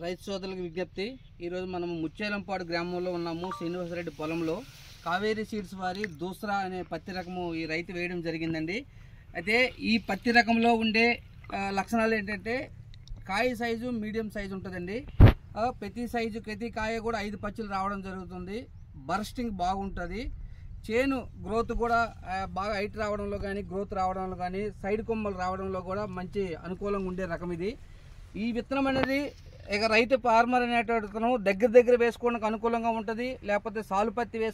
రైతు సోదరులకు విజ్ఞప్తి. ఈరోజు మనం ముచ్చేలంపాడు గ్రామంలో ఉన్నాము. శ్రీనివాసరెడ్డి పొలంలో కావేరీ సీడ్స్ వారి దూసరా అనే పత్తి రకము ఈ రైతు వేయడం జరిగిందండి. అయితే ఈ పత్తి రకంలో ఉండే లక్షణాలు ఏంటంటే కాయ సైజు మీడియం సైజు ఉంటుందండి. ప్రతి కాయ కూడా 5 పచ్చులు రావడం జరుగుతుంది. బర్స్టింగ్ బాగుంటుంది. చేను గ్రోత్ కూడా బాగా హైట్ రావడంలో కానీ గ్రోత్ రావడంలో కానీ సైడ్ కొమ్మలు రావడంలో కూడా మంచి అనుకూలంగా ఉండే రకం ఇది. ఈ విత్తనం అనేది ఇక రైతు ఫార్మర్ అనేటతను దగ్గర వేసుకోవడానికి అనుకూలంగా ఉంటుంది. లేకపోతే సాలు పత్తి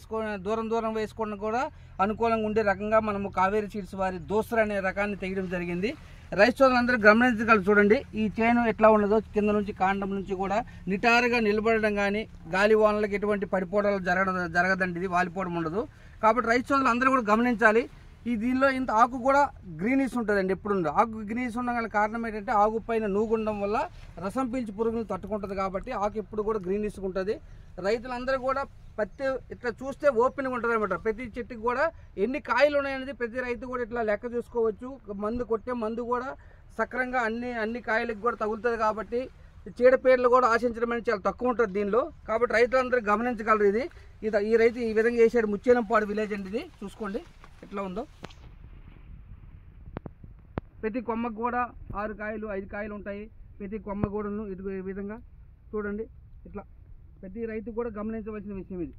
దూరం వేసుకోవడానికి కూడా అనుకూలంగా ఉండే రకంగా మనము కావేరీ సీడ్స్ వారి దూసరా అనే రకాన్ని తెగడం జరిగింది. రైతు సోదరులందరూ గమనించగలరు. చూడండి ఈ చేను ఎట్లా ఉన్నదో, కింద నుంచి కాండం నుంచి కూడా నిటారుగా నిలబడడం కానీ గాలి వానలకు ఎటువంటి పడిపోవడాలు జరగదండి. ఇది వాలిపోవడం ఉండదు. కాబట్టి రైతు సోదరులు అందరూ కూడా గమనించాలి. దీనిలో ఇంత ఆకు కూడా గ్రీనిష్ ఉంటుందండి. ఎప్పుడు ఆకు గ్రీనిష్ ఉండగల కారణం ఏంటంటే ఆకు పైన నూగుండడం వల్ల రసం పీల్చి పురుగులు తట్టుకుంటుంది. కాబట్టి ఆకు ఎప్పుడు కూడా గ్రీనిష్గా ఉంటుంది. రైతులందరూ కూడా పత్తి ఇట్లా చూస్తే ఓపెన్గా ఉంటుంది అనమాట. ప్రతి చెట్టుకి కూడా ఎన్ని కాయలు ఉన్నాయనేది ప్రతి రైతు కూడా ఇట్లా లెక్క చూసుకోవచ్చు. కొట్టే మందు కూడా సక్రంగా అన్ని కాయలకు కూడా తగులుతుంది. కాబట్టి చీడపీడలు కూడా ఆశించడం అనేది చాలా తక్కువ ఉంటుంది దీనిలో. కాబట్టి రైతులందరూ గమనించగలరు. ఈ రైతు ఈ విధంగా చేసాడు. ముచ్చేలంపాడు విలేజ్ అండి. ఇది చూసుకోండి ఎట్లా ఉందో. ప్రతి కొమ్మకు కూడా 6 కాయలు 5 కాయలు ఉంటాయి. ప్రతి కొమ్మ కూడాను ఇది ఈ విధంగా చూడండి. ఇట్లా ప్రతి రైతు కూడా గమనించవలసిన విషయం ఇది.